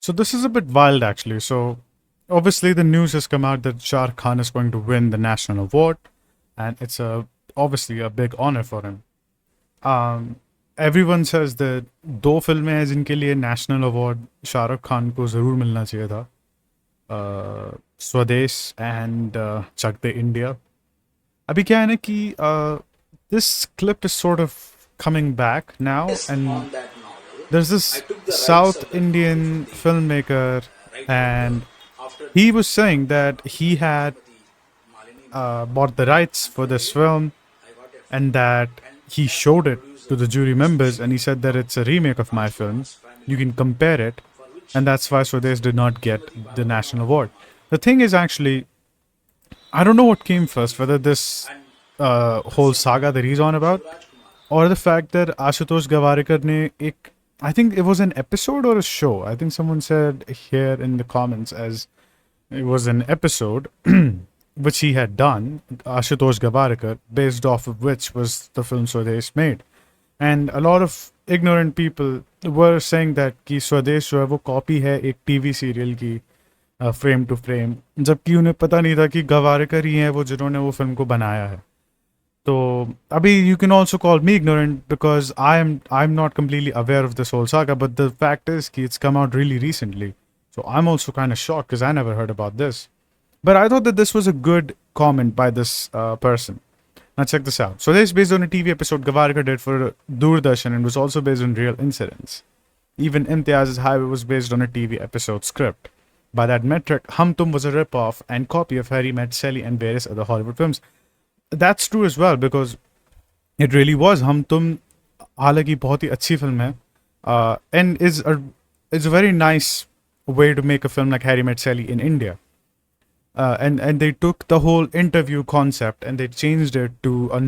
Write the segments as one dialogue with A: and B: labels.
A: So this is a bit wild, actually. So obviously, the news has come out that Shah Rukh Khan is going to win the national award, and it's obviously a big honor for him. Um, Everyone says that दो फिल्में हैं जिनके लिए national award Shahrukh Khan को ज़रूर मिलना चाहिए था. स्वदेश एंड चक दे इंडिया. अभी क्या है ना कि this clip is sort of coming back now,
B: Yes, on
A: and
B: that novel.
A: there's this
B: I took the rights
A: South
B: of the
A: Indian
B: novel,
A: filmmaker,
B: right
A: and
B: after
A: he was saying that he had
B: the Malini
A: bought the rights for this film,
B: I got a
A: and that he showed it to the jury members, and he said that it's a remake of my film. You can compare it, and that's why Swadesh did not get the national award. The thing is, actually, I don't know what came first, whether this whole saga that he's on about, or the fact that Ashutosh Gavarikar ne I think it was an episode or a show. I think someone said here in the comments as it was an episode which he had done, Ashutosh Gavarikar, based off of which was the film Swadesh made. And a lot of ignorant people were saying that कि स्वदेश जो है वो copy है एक TV serial की frame to frame, जबकि उन्हें पता नहीं था कि गवारकर ही हैं वो जिन्होंने वो फिल्म को बनाया है. तो अभी you can also call me ignorant because I'm not completely aware of this whole saga, but the fact is कि it's come out really recently. So I'm also kind of shocked because I never heard about this. But I thought that this was a good comment by this person. Now check this out. So this is based on a TV episode Gavarkar did for Doordarshan and was also based on real incidents. Even Imtiaz's Highway was based on a TV episode script. By that metric, Hum Tum was a rip-off and copy of Harry Met Sally and various other Hollywood films. That's true as well because it really was. Hum Tum हालांकि बहुत ही अच्छी film है and is a very nice way to make a film like Harry Met Sally in India. And they took the whole interview concept and they changed it to a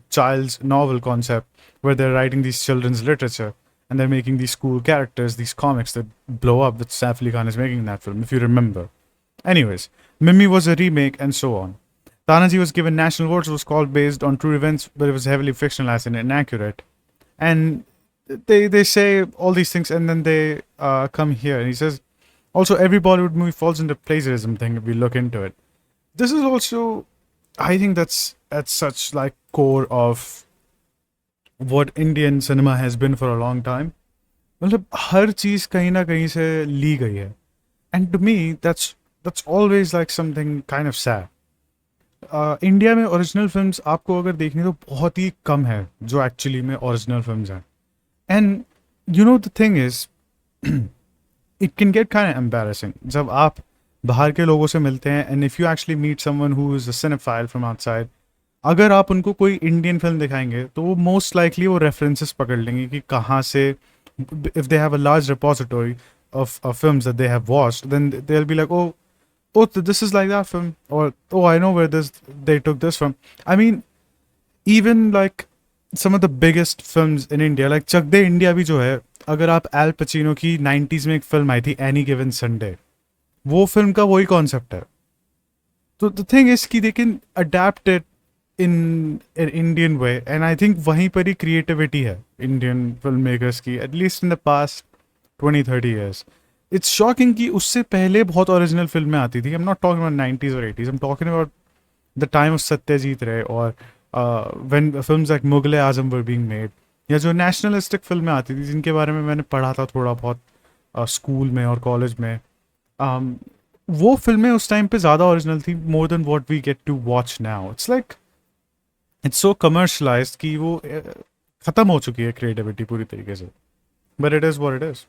A: child's novel concept, where they're writing these children's literature and they're making these cool characters, these comics that blow up that Saif Ali Khan is making in that film, if you remember. Anyways, Mimi was a remake and so on. Tanaji was given national awards, was called based on true events, but it was heavily fictionalized and inaccurate. And they say all these things, and then they come here and he says, also, every Bollywood movie falls into plagiarism thing if we look into it. This is also, I think that's at such like core of what Indian cinema has been for a long time. मतलब हर चीज कहीं ना कहीं से ली गई है. And to me, that's always like something kind of sad. India में original films आपको अगर देखनी तो बहुत ही कम है जो एक्चुअली में ओरिजिनल फिल्म्स हैं. And you know the thing is it can get kind of embarrassing जब आप बाहर के लोगों से मिलते हैं and if you actually meet someone who is a cinephile from outside, अगर आप उनको कोई इंडियन फिल्म दिखाएंगे तो वो मोस्ट लाइकली वो रेफरेंसेस पकड़ लेंगे कि कहाँ से, if they have a large repository of films that they have watched, then they'll be like, oh, this is like that film, or oh, I know where they took this from. I mean, even like some of the biggest films in India, like Chak De India भी जो है, अगर आप L Pacino की 90s में एक film आई थी any given Sunday, वो फिल्म का वही कॉन्सेप्ट है. तो द थिंग इज कि they can adapt it in an Indian way, and I think वहीं पर ही क्रिएटिविटी है इंडियन फिल्म मेकर्स की, at least in the past 20-30 years. It's shocking कि उससे पहले बहुत ओरिजिनल फिल्में आती थी. I am not talking about 90s और 80s, I am talking about the time of Satyajit रे और when films like Mughal Azam were being made, या जो नेशनलिस्टिक फिल्में आती थी जिनके बारे में मैंने पढ़ा था थोड़ा बहुत स्कूल में और कॉलेज में, वो फिल्में उस टाइम पे ज़्यादा ओरिजिनल थी more than what we get to watch now. It's like it's so commercialised कि वो ख़त्म हो चुकी है क्रिएटिविटी पूरी तरीके से. But it is what it is.